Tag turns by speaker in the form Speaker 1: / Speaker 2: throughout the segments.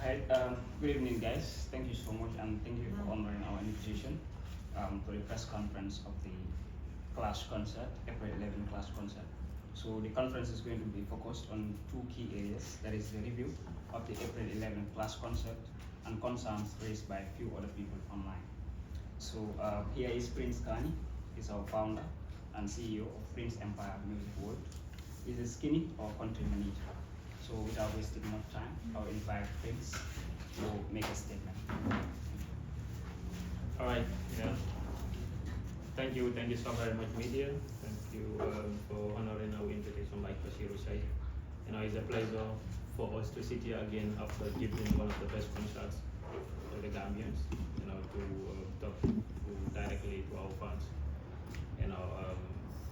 Speaker 1: Hi, good evening, guys. Thank you so much, and thank you for honoring our invitation to the press conference of the class concert, April 11 class concert. So the conference is going to be focused on two key areas. That is the review of the April 11 class concert and concerns raised by a few other people online. So here is Prince Kani. He's our founder and CEO of Prince Empire Music World. He's a skinny or country manager. So without wasting much time, I'll invite Prince to make a statement.
Speaker 2: All right. Yeah. Thank you so very much, media. Thank you for honoring our invitation, like Bashir said. It's a pleasure for us to sit here again after giving one of the best concerts to the Gambians. To talk directly to our fans.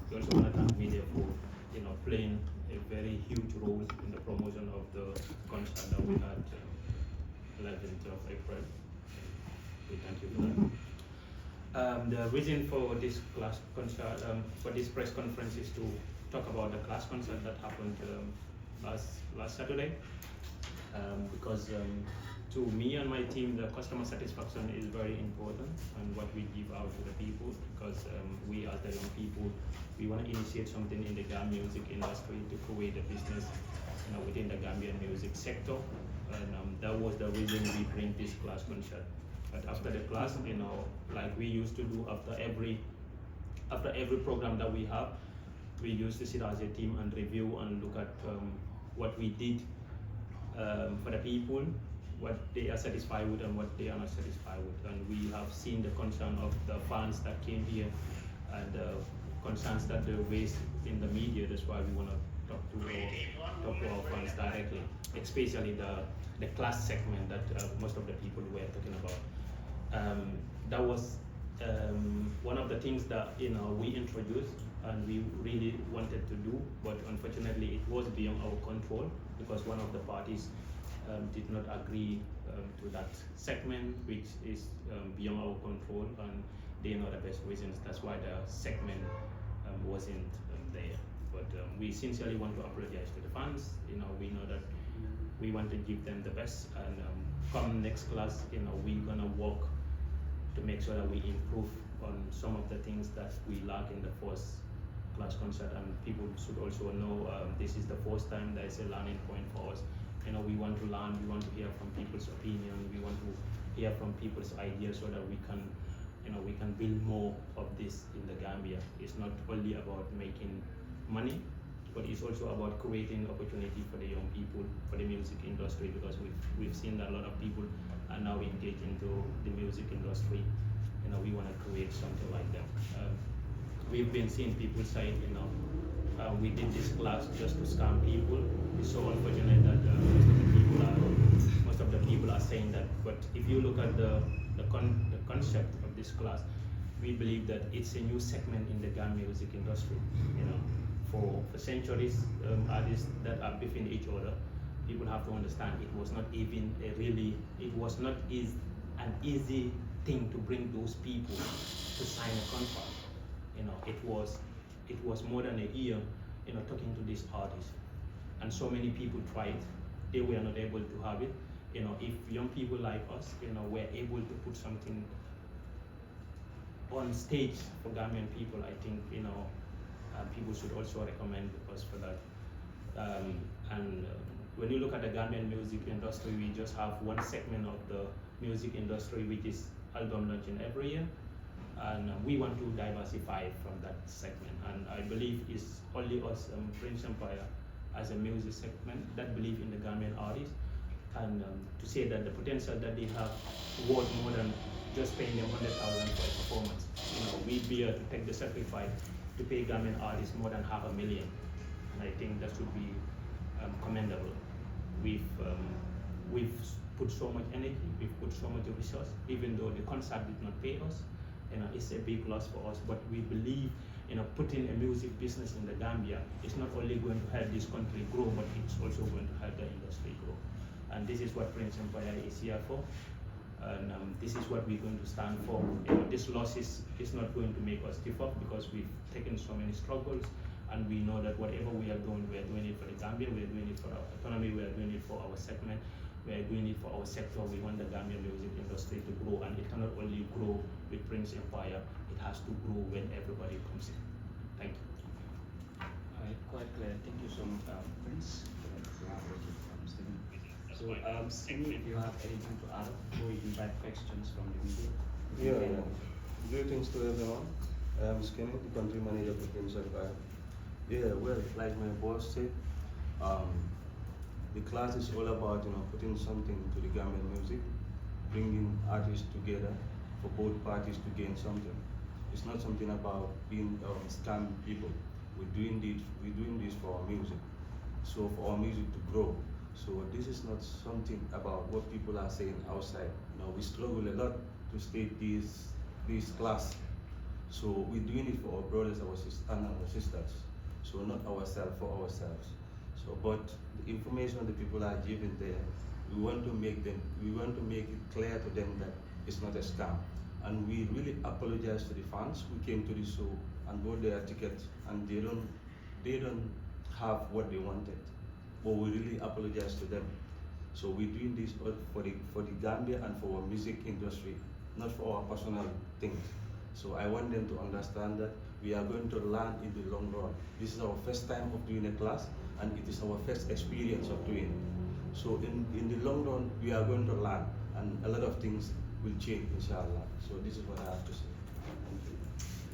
Speaker 2: We also want to thank media for playing a very huge role in the promotion of the concert that we had 11th of April. We thank you for that. The reason for this class concert, for this press conference, is to talk about the class concert that happened last Saturday. Because to me and my team, the customer satisfaction is very important, and what we give out to the people, because we as the young people, we want to initiate something in the Gambian music industry to create a business within the Gambian music sector, and that was the reason we bring this class concert. But after the class, like we used to do after every program that we have, we used to sit as a team and review and look at what we did for the people, what they are satisfied with and what they are not satisfied with. And we have seen the concern of the fans that came here and the concerns that they raised in the media. That's why we want to talk to our fans directly, especially the class segment that most of the people were talking about. That was one of the things that we introduced and we really wanted to do, but unfortunately it was beyond our control because one of the parties did not agree to that segment, which is beyond our control, and they know the best reasons. That's why the segment wasn't there. But we sincerely want to apologize to the fans. We know that we want to give them the best, and come next class, we're gonna work to make sure that we improve on some of the things that we lack in the first class concert. And people should also know this is the first time there is a learning point for us. We want to learn, we want to hear from people's opinion, we want to hear from people's ideas so that we can build more of this in the Gambia. It's not only about making money, but it's also about creating opportunity for the young people, for the music industry, because we've seen that a lot of people are now engaged into the music industry. We want to create something like that. We've been seeing people say, we did this class just to scam people. It's so unfortunate that most of the people are saying that. But if you look at the concept of this class, we believe that it's a new segment in the Gambian music industry. For centuries, artists that are beefing each other, people have to understand it was not even an easy thing to bring those people to sign a contract. It was more than a year, talking to these artists, and so many people tried. They were not able to have it. If young people like us, were able to put something on stage for Gambian people, I think, people should also recommend us for that. When you look at the Gambian music industry, we just have one segment of the music industry, which is album launching every year. And we want to diversify from that segment. And I believe it's only us, Prince Empire, as a music segment that believe in the Gambian artists, and to say that the potential that they have worth more than just paying them 100,000 for a performance. We'd be able to take the sacrifice to pay Gambian artists more than $500,000, and I think that should be commendable. We've put so much energy, we've put so much resource, even though the concert did not pay us. It's a big loss for us, but we believe putting a music business in the Gambia is not only going to help this country grow, but it's also going to help the industry grow. And this is what Prince Empire is here for, and this is what we're going to stand for. This loss is not going to make us give up, because we've taken so many struggles, and we know that whatever we are doing it for the Gambia, we are doing it for our autonomy, we are doing it for our segment. We are doing it for our sector. We want the Gambian music industry to grow, and it cannot only grow with Prince Empire. It has to grow when everybody comes in. Thank you.
Speaker 1: Alright, quite clear. Thank you so much, Prince. So, Simi, if you have anything to add before we invite questions from the media.
Speaker 3: Yeah, greetings to everyone. I'm Skinny, the country manager for Prince Empire. Yeah, well, like my boss said, the class is all about putting something to the Gambian music, bringing artists together for both parties to gain something. It's not something about being scamming people. We're doing this for our music. So for our music to grow. So this is not something about what people are saying outside. We struggle a lot to state this class. So we're doing it for our brothers, and our sisters. So not ourselves, for ourselves. So, but the information the people are giving there, we want to make it clear to them that it's not a scam. And we really apologize to the fans who came to the show and bought their tickets, and they don't have what they wanted. But we really apologize to them. So we're doing this for the Gambia and for our music industry, not for our personal things. So I want them to understand that we are going to learn in the long run. This is our first time of doing a class, and it is our first experience of doing it. So in the long run, we are going to learn, and a lot of things will change, inshallah. So this is what I have to say. Thank you.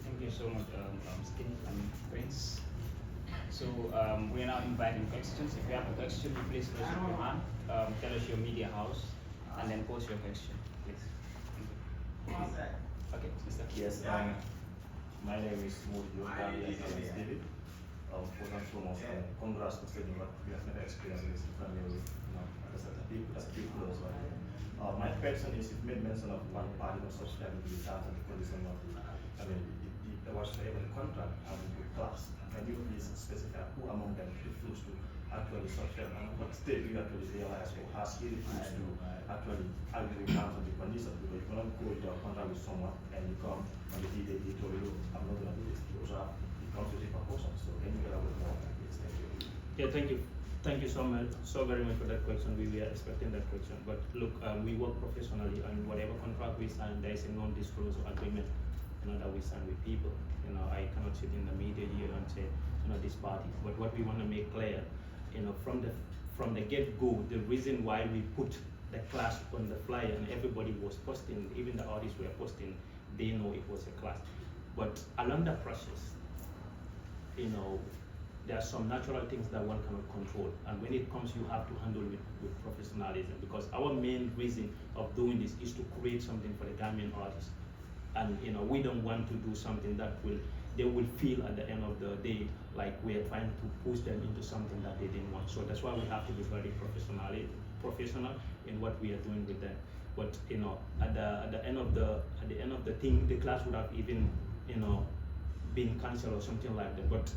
Speaker 1: Thank you so much, Skinny and Prince. So we are now inviting questions. If you have a question, please raise up your hand. Tell us your media house, and then post your question, please. Thank you. Okay, Mr.
Speaker 4: Yes, my name is Mojo Gambia David. First and foremost, congrats to studying what we have never experienced this in family, as a people as well. My question is, you made mention of one party not subscribing to the terms and conditions of there was for the contract having the class. Can you please specify who among them refused to actually subscribe, and what state you actually realize or has he refused to actually agree with terms and the conditions? Because you cannot go into a contract with someone and you come on the day they told you, I'm not going to do this. You also have the consulting proposal. So can you elaborate more on this? Thank you.
Speaker 2: Yeah, thank you. Thank you so much, so very much for that question. We were expecting that question. But look, we work professionally, and whatever contract we sign, there is a non-disclosure agreement, that we sign with people. I cannot sit in the media here and say, this party. But what we want to make clear, from the get-go, the reason why we put the class on the flyer and everybody was posting, even the artists were posting, they know it was a class. But along the process, there are some natural things that one cannot control, and when it comes, you have to handle it with professionalism, because our main reason of doing this is to create something for the Gambian artists. And we don't want to do something that they will feel at the end of the day like we are trying to push them into something that they didn't want. So that's why we have to be very professional in what we are doing with them. But at the end of the thing, the class would have even been cancelled or something like that. But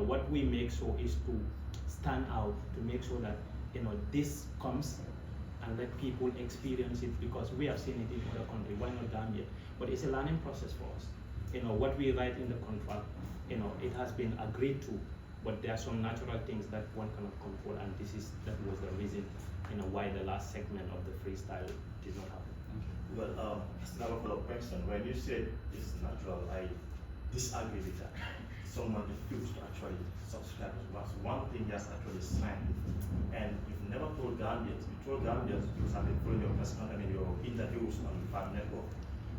Speaker 2: what we make sure is to stand out, to make sure that this comes and let people experience it, because we have seen it in other countries. Why not Gambia? But it's a learning process for us. What we write in the contract, it has been agreed to, but there are some natural things that one cannot control, and that was the reason, why the last segment of the freestyle did not happen.
Speaker 4: Well, still have a follow-up question. When you said it's natural, I disagree with that. Someone refused to actually subscribe to us. One thing he has actually signed, and you've never told Gambians. You told Gambians, because I've been following your interviews on the Fan Network,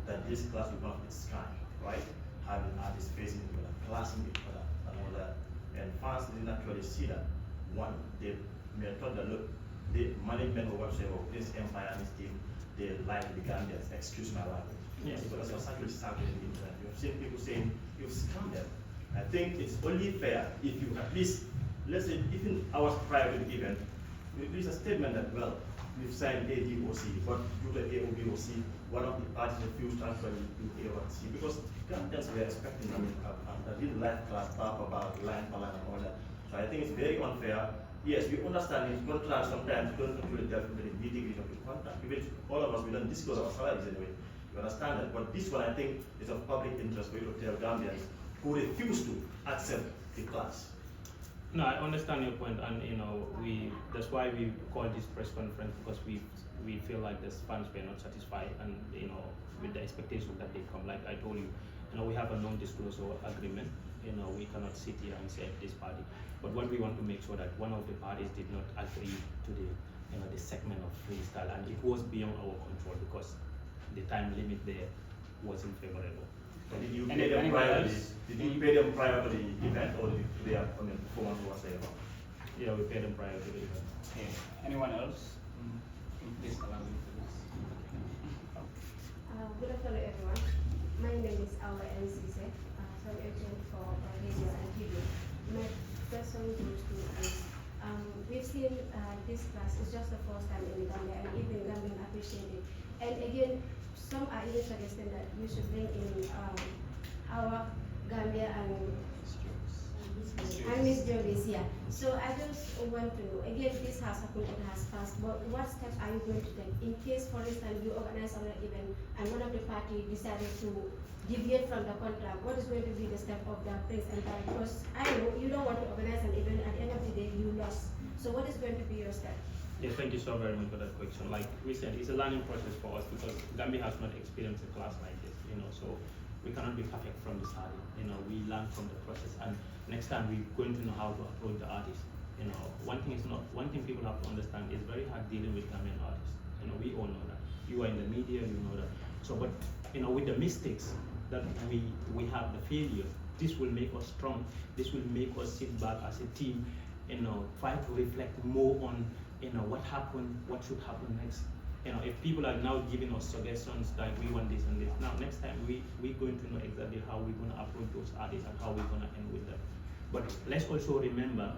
Speaker 4: that this class will not be scam, right? Having artists facing each other, classing each other, and all that. And fans didn't actually see that. One, they may have thought that, look, the management or whatsoever, this Empire and his team, they like the Gambians, excuse my language.
Speaker 2: Yes.
Speaker 4: Because it was actually circulating the internet. You have seen people saying, you've scammed them. I think it's only fair if you at least, let's say, even hours prior to the event, there is a statement that, well, we've signed ADOC, but due to AOBOC, one of the parties refused to actually do AOC, because Gambians were expecting a real life class talk about line for line and all that. So I think it's very unfair. Yes, we understand in contracts sometimes we don't actually delve into the nitty-gritty of the contract. Even all of us, we don't disclose our salaries anyway. You understand that? But this one, I think, is of public interest for you to tell Gambians who refuse to accept the class.
Speaker 2: No, I understand your point, and that's why we call this press conference, because we feel like the fans were not satisfied, and with the expectation that they come. Like I told you, we have a non-disclosure agreement. We cannot sit here and say this party, but what we want to make sure that one of the parties did not agree to the segment of freestyle, and it was beyond our control because the time limit there wasn't favorable.
Speaker 4: Did you pay them prior to the event, or did they have performance was there?
Speaker 2: Yeah, we paid them prior to the event.
Speaker 1: Okay. Anyone else? Please allow me to this.
Speaker 5: Good afternoon, everyone. My name is Awa Ncise, some agent for radio and TV. My question goes to is, we've seen this class is just the first time in Gambia, and even Gambian appreciate it. And again, some are even suggesting that we should bring in our Gambia and Miss Jovis, yeah. So I just want to know, again, this has happened, it has passed, but what steps are you going to take in case, for instance, you organize an event and one of the party decided to deviate from the contract? What is going to be the step of the Prince Empire? Because I know you don't want to organize an event, at the end of the day, you lost. So what is going to be your step?
Speaker 2: Yes, thank you so very much for that question. Like we said, it's a learning process for us because Gambia has not experienced a class like this, so we cannot be perfect from the start. We learn from the process, and next time we're going to know how to approach the artist. One thing people have to understand is very hard dealing with Gambian artists. We all know that. You are in the media, you know that. So, but with the mistakes that we have, the failures, this will make us strong. This will make us sit back as a team, try to reflect more on what happened, what should happen next. If people are now giving us suggestions like we want this and this, now next time we're going to know exactly how we're going to approach those artists and how we're going to end with them. But let's also remember,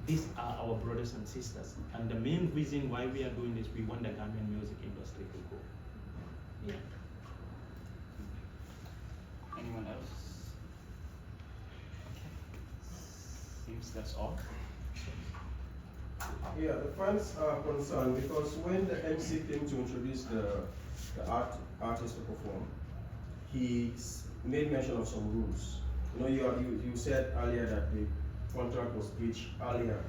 Speaker 2: these are our brothers and sisters, and the main reason why we are doing this, we want the Gambian music industry to go. Yeah.
Speaker 1: Anyone else? Okay. Seems that's all.
Speaker 6: Yeah, the fans are concerned because when the MC came to introduce the artist to perform, he made mention of some rules. You said earlier that the contract was breached earlier,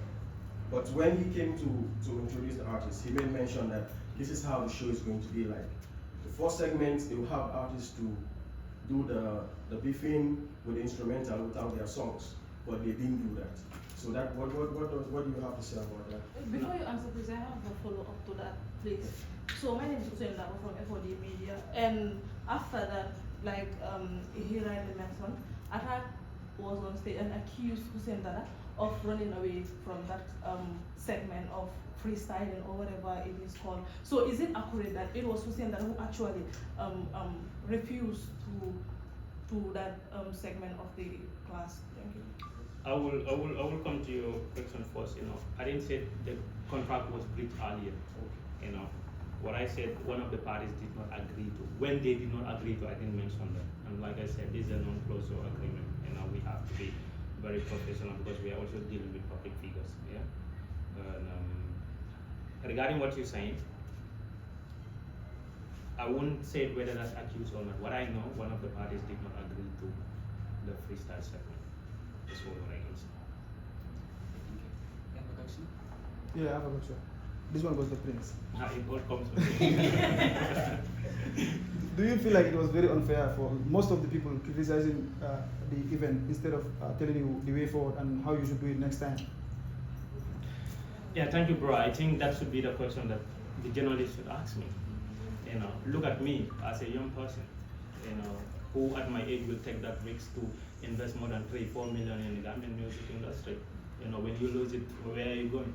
Speaker 6: but when he came to introduce the artist, he made mention that this is how the show is going to be like. The first segment, they will have artists to do the beefing with the instrumental without their songs, but they didn't do that. So that what do you have to say about that?
Speaker 7: Before you answer, please, I have a follow-up to that, please. So my name is Husain from FOD Media, and after that, like he rightly mentioned, Attack was on stage and accused Husain Dada of running away from that segment of freestyling or whatever it is called. So is it accurate that it was Husain Dada who actually refused to that segment of the class? Thank you.
Speaker 2: I will come to your question first. I didn't say the contract was breached earlier. What I said, one of the parties did not agree to. When they did not agree to, I didn't mention that. And like I said, this is a non-closure agreement. We have to be very professional because we are also dealing with public figures. Yeah. Regarding what you're saying, I won't say whether that's accused or not. What I know, one of the parties did not agree to the freestyle segment. That's what I can say.
Speaker 1: Thank you. You have a question?
Speaker 8: Yeah, I have a question. This one goes to Prince.
Speaker 2: It all comes from me.
Speaker 8: Do you feel like it was very unfair for most of the people criticizing the event instead of telling you the way forward and how you should do it next time?
Speaker 2: Yeah, thank you, bro. I think that should be the question that the journalist should ask me. Look at me as a young person, who at my age will take that risk to invest more than 3-4 million in the Gambian music industry. When you lose it, where are you going?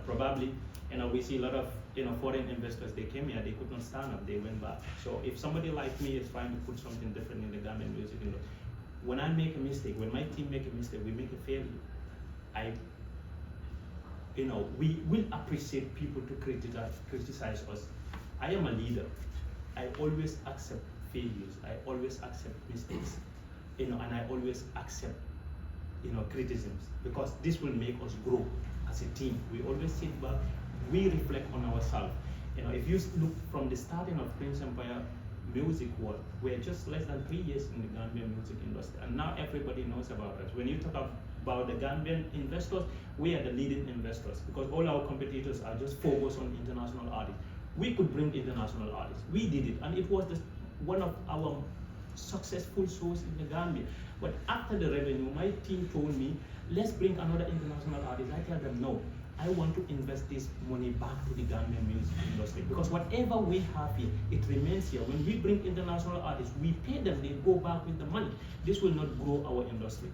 Speaker 2: Probably, we see a lot of foreign investors. They came here, they could not stand up, they went back. So if somebody like me is trying to put something different in the Gambian music industry, when I make a mistake, when my team make a mistake, we make a failure. We will appreciate people to criticize us. I am a leader. I always accept failures. I always accept mistakes, and I always accept, criticisms, because this will make us grow as a team. We always sit back, we reflect on ourselves. If you look from the starting of Prince Empire music world, we're just less than 3 years in the Gambian music industry, and now everybody knows about us. When you talk about the Gambian investors, we are the leading investors because all our competitors are just focused on international artists. We could bring international artists. We did it, and it was one of our successful shows in the Gambia. But after the revenue, my team told me, let's bring another international artist. I tell them, no, I want to invest this money back to the Gambian music industry because whatever we have here, it remains here. When we bring international artists, we pay them, they go back with the money. This will not grow our industry.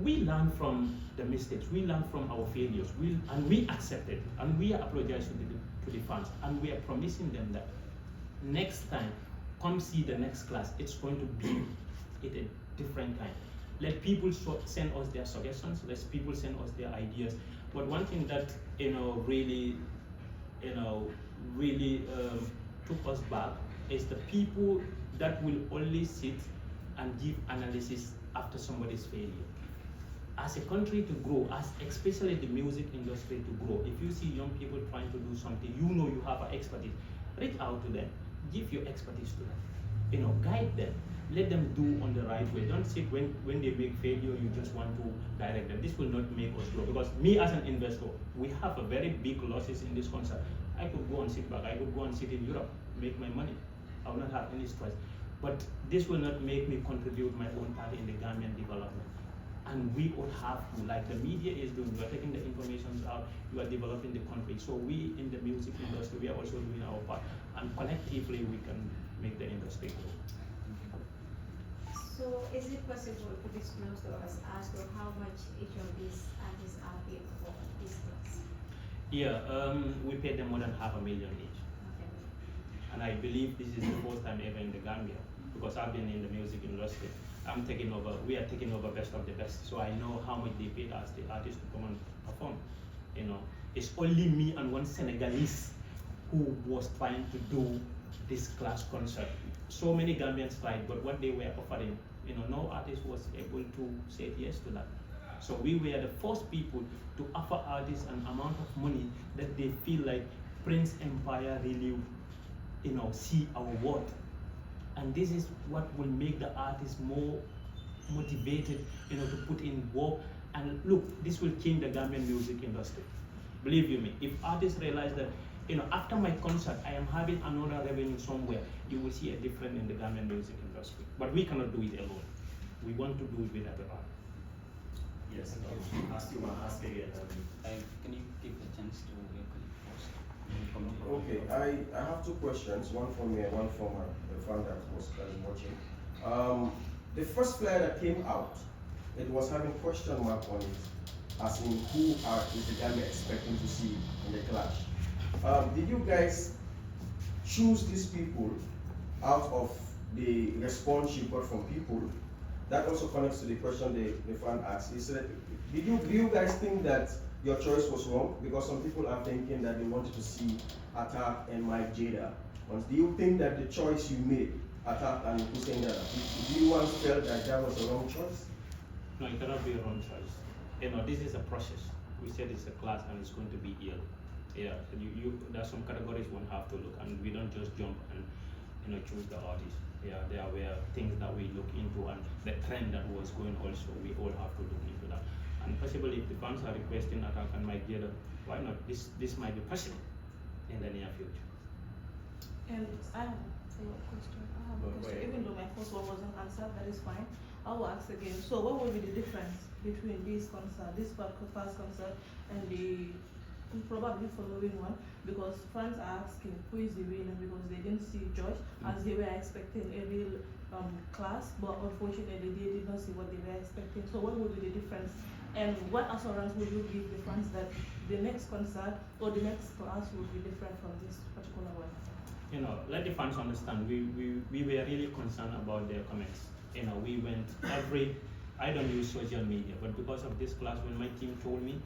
Speaker 2: We learn from the mistakes, we learn from our failures, and we accept it, and we are apologizing to the fans, and we are promising them that next time, come see the next class, it's going to be a different kind. Let people send us their suggestions, let people send us their ideas. But one thing that really took us back is the people that will only sit and give analysis after somebody's failure. As a country to grow, especially the music industry to grow, if you see young people trying to do something, you have an expertise, reach out to them, give your expertise to them, guide them, let them do on the right way. Don't sit when they make failure, you just want to direct them. This will not make us grow because me as an investor, we have a very big losses in this concert. I could go and sit back, I could go and sit in Europe, make my money. I will not have any stress. But this will not make me contribute my own part in the Gambian development. And we all have to, like the media is doing, we are taking the information out, we are developing the country. So we in the music industry, we are also doing our part. And collectively, we can make the industry grow.
Speaker 5: So is it possible to disclose to us as to how much each of these artists are paid for this class?
Speaker 2: Yeah, we paid them more than $500,000 each.
Speaker 5: Okay.
Speaker 2: And I believe this is the first time ever in the Gambia because I've been in the music industry. We are taking over best of the best. So I know how much they paid us, the artists, to come and perform. It's only me and one Senegalese who was trying to do this class concert. So many Gambians tried, but what they were offering, no artist was able to say yes to that. So we were the first people to offer artists an amount of money that they feel like Prince Empire really, see our worth. And this is what will make the artists more motivated, to put in work. And look, this will change the Gambian music industry. Believe you me, if artists realize that, after my concert, I am having another revenue somewhere, you will see a difference in the Gambian music industry. But we cannot do it alone. We want to do it with everyone.
Speaker 4: Yes, ask you one, ask again.
Speaker 1: Can you give the chance to your colleague first?
Speaker 6: Okay, I have two questions, one for me and one for the fan that is watching. The first flyer that came out, it was having question mark on it, as in who is the Gambia expecting to see in the clash. Did you guys choose these people out of the response you got from people? That also connects to the question the fan asked. Do you guys think that your choice was wrong? Because some people are thinking that they wanted to see Attack and Mike Jada. Do you think that the choice you made, Attack and Husain Dada, do you once felt that was a wrong choice?
Speaker 2: No, it cannot be a wrong choice. This is a process. We said it's a class and it's going to be ill. Yeah, there's some categories one have to look, and we don't just jump and choose the artist. Yeah, there were things that we look into, and the trend that was going also, we all have to look into that. And possibly if the fans are requesting Attack and Mike Jada, why not? This might be possible in the near future.
Speaker 7: And I have a question. Even though my first one wasn't answered, that is fine. I will ask again. So what will be the difference between this past concert and the probably following one? Because fans are asking who is the winner because they didn't see George as they were expecting a real class, but unfortunately they did not see what they were expecting. So what will be the difference? And what assurance will you give the fans that the next concert or the next class will be different from this particular one?
Speaker 2: Let the fans understand. We were really concerned about their comments. We went I don't use social media, but because of this class, when my team told me,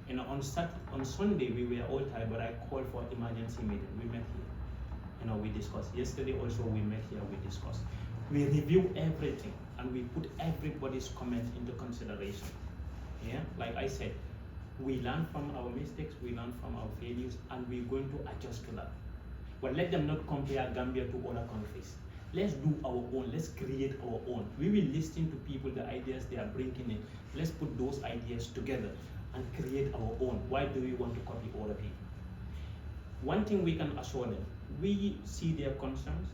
Speaker 2: on Sunday we were all tired, but I called for emergency meeting. We met here. We discussed. Yesterday also we met here, we discussed. We review everything and we put everybody's comments into consideration. Yeah, like I said, we learn from our mistakes, we learn from our failures, and we're going to adjust to that. But let them not compare Gambia to other countries. let's do our own, let's create our own. We will listen to people, the ideas they are bringing in. Let's put those ideas together and create our own. Why do we want to copy other people? One thing we can assure them, we see their concerns,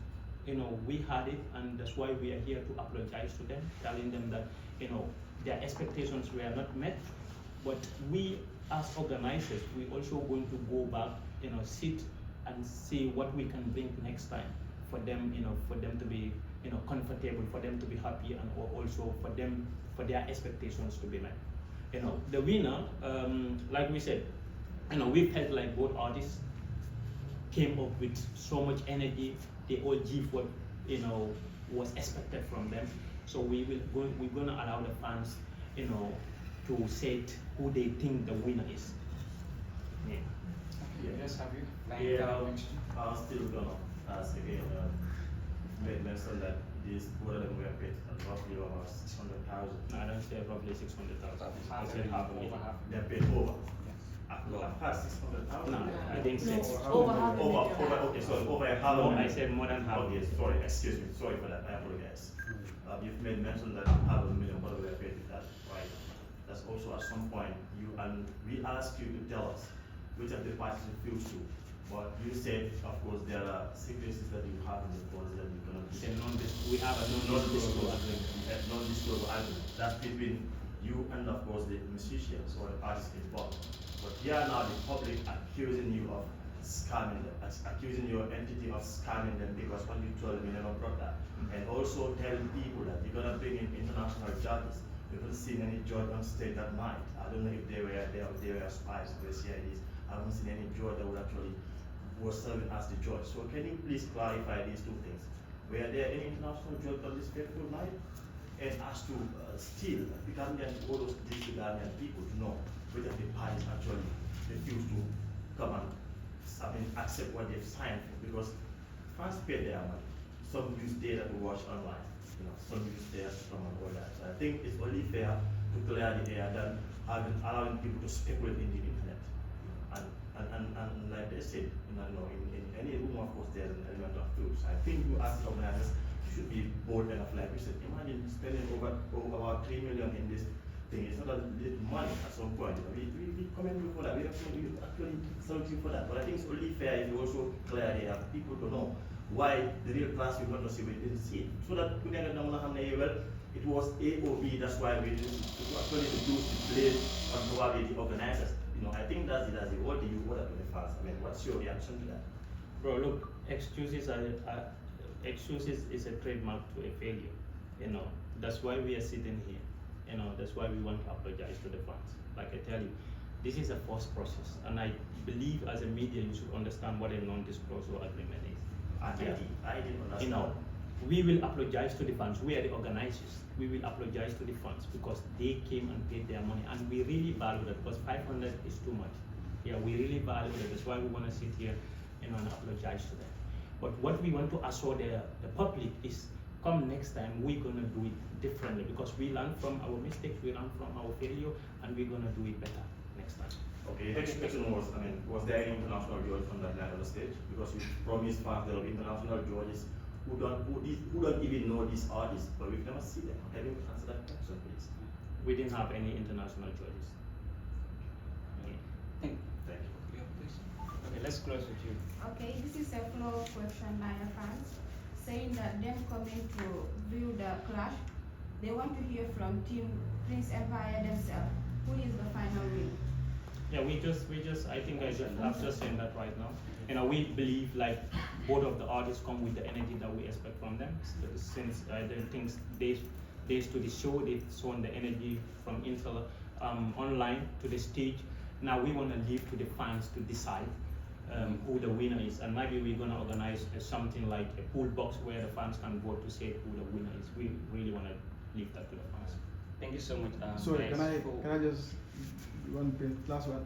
Speaker 2: we had it, and that's why we are here to apologize to them, telling them that, their expectations were not met. But we, as organizers, we also going to go back, sit and see what we can bring next time for them, for them to be, comfortable, for them to be happy, and also for them, for their expectations to be met. The winner, like we said, we felt like both artists came up with so much energy. They all give what was expected from them. So we're gonna allow the fans, to say who they think the winner is. Yeah.
Speaker 1: Yes, have you?
Speaker 4: I'm still gonna ask again. Mention that these both of them were paid roughly about 600,000.
Speaker 2: I don't say roughly 600,000. I said
Speaker 1: Over
Speaker 2: half a million.
Speaker 1: half.
Speaker 4: They're paid over.
Speaker 1: Yes.
Speaker 4: I've had 600,000.
Speaker 2: No, I didn't say.
Speaker 7: Over half a million.
Speaker 4: Okay, sorry, over a half a
Speaker 2: No,
Speaker 4: million.
Speaker 2: I said more than half.
Speaker 4: Okay, sorry, excuse me, sorry for that, I apologize. You've made mention that half a million, what we are paid with that, right? That's also at some point, we ask you to tell us which of the parties refuse to. But you said, of course, there are secrecies that you have in the clause that you cannot.
Speaker 2: We have a non-disclosure agreement.
Speaker 4: Non-disclosure agreement. That's between you and, of course, the musicians or the artists involved. But here now the public accusing you of scamming them, accusing your entity of scamming them because when you told them you never brought that. And also telling people that you're gonna bring in international judges. We haven't seen any judge on stage that night. I don't know if they were spies or the CIDs. I haven't seen any judge that would actually was serving as the judge. So can you please clarify these two things? Were there any international judge on this fateful night? And as to still, the Gambian, all those Gambian people to know whether the parties actually refuse to come and accept what they've signed for, because fans pay their money. Some use data to watch online, some use data to come and all that. So I think it's only fair to clear the air than allowing people to speculate in the internet. And like they said, in any room, of course, there's an element of truth. So I think you as organizers should be bold enough, like we said. Imagine spending over about 3 million in this thing. It's not a little money at some point. We commend you for that. We actually salute you for that. But I think it's only fair if you also clear the air, people to know why the real class we want to see, we didn't see it. So that we can know, well, it was A or B, that's why we didn't actually reduce the blame on probably the organizers. I think that's it. What do you order to the fans? I mean, what's your reaction to that?
Speaker 2: Bro, look, excuses is a trademark to a failure. That's why we are sitting here. That's why we want to apologize to the fans. Like I tell you, this is a forced process, and I believe as a media you should understand what a non-disclosure agreement is.
Speaker 4: I didn't understand.
Speaker 2: We will apologize to the fans. We are the organizers. We will apologize to the fans because they came and paid their money, and we really value that, because 500 is too much. Yeah, we really value that. That's why we want to sit here and apologize to them. But what we want to assure the public is, come next time, we're gonna do it differently, because we learn from our mistakes, we learn from our failure, and we're gonna do it better next time.
Speaker 4: Okay, the next question was, was there any international judge on that line of the stage? Because you promised fans there will be international judges who don't even know these artists, but we've never seen them. Can you answer that question, please?
Speaker 2: We didn't have any international judges.
Speaker 1: Thank
Speaker 4: Thank you.
Speaker 1: you. Please. Okay, let's close with you.
Speaker 9: Okay, this is a follow-up question by the fans, saying that them coming to view the clash, they want to hear from Team Prince Empire themselves. Who is the final win?
Speaker 2: Yeah, we just, I think I've just saying that right now. We believe like both of the artists come with the energy that we expect from them. Since the things days to the show, they've shown the energy from online to the stage. Now we want to leave to the fans to decide who the winner is, and maybe we're gonna organize something like a pool box where the fans can vote to say who the winner is. We really want to leave that to the fans.
Speaker 1: Thank you so much.
Speaker 8: Sorry,
Speaker 1: guys,
Speaker 8: can I just one last one?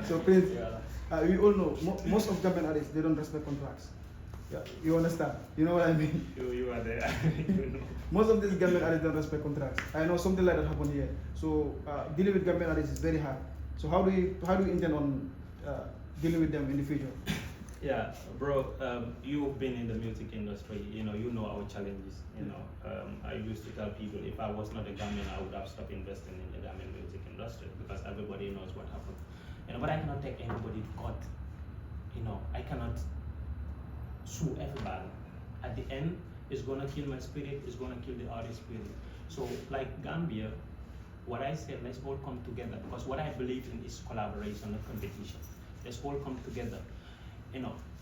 Speaker 8: So Prince, we all know most of Gambian artists, they don't respect contracts. Yeah, you understand? You know what I mean?
Speaker 2: You are there.
Speaker 8: Most of these Gambian artists don't respect contracts. I know something like that happened here. So dealing with Gambian artists is very hard. So how do you intend on dealing with them in the future?
Speaker 2: Yeah, bro, you've been in the music industry, you know our challenges, I used to tell people if I was not a Gambian, I would have stopped investing in the Gambian music industry because everybody knows what happened. But I cannot take anybody to court. I cannot sue everybody. At the end, it's gonna kill my spirit, it's gonna kill the artist spirit. So like Gambia, what I said, let's all come together because what I believe in is collaboration, not competition. Let's all come together.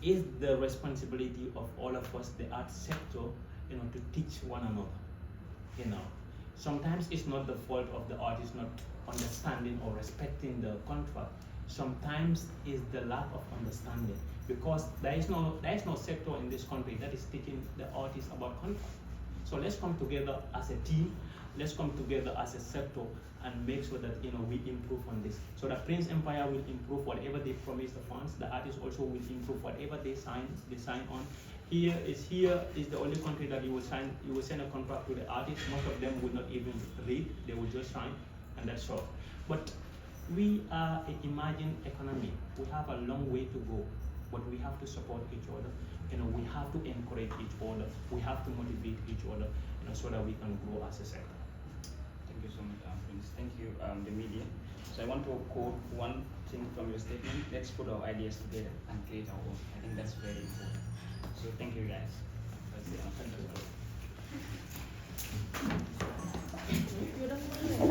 Speaker 2: Is the responsibility of all of us, the art sector, to teach one another. Sometimes it's not the fault of the artist not understanding or respecting the contract. Sometimes it's the lack of understanding because there is no sector in this country that is teaching the artists about contract. So let's come together as a team. Let's come together as a sector and make sure that we improve on this. So the Prince Empire will improve whatever they promise the fans. The artists also will improve whatever they sign on. Here is the only country that you will send a contract to the artist. Most of them will not even read. They will just sign, and that's all. But we are an emerging economy. We have a long way to go, but we have to support each other. We have to encourage each other. We have to motivate each other, so that we can grow as a sector.
Speaker 1: Thank you so much, Prince. Thank you, the media. So I want to quote one thing from your statement. Let's put our ideas together and create our own. I think that's very important. So thank you, guys. That's the end.
Speaker 7: You don't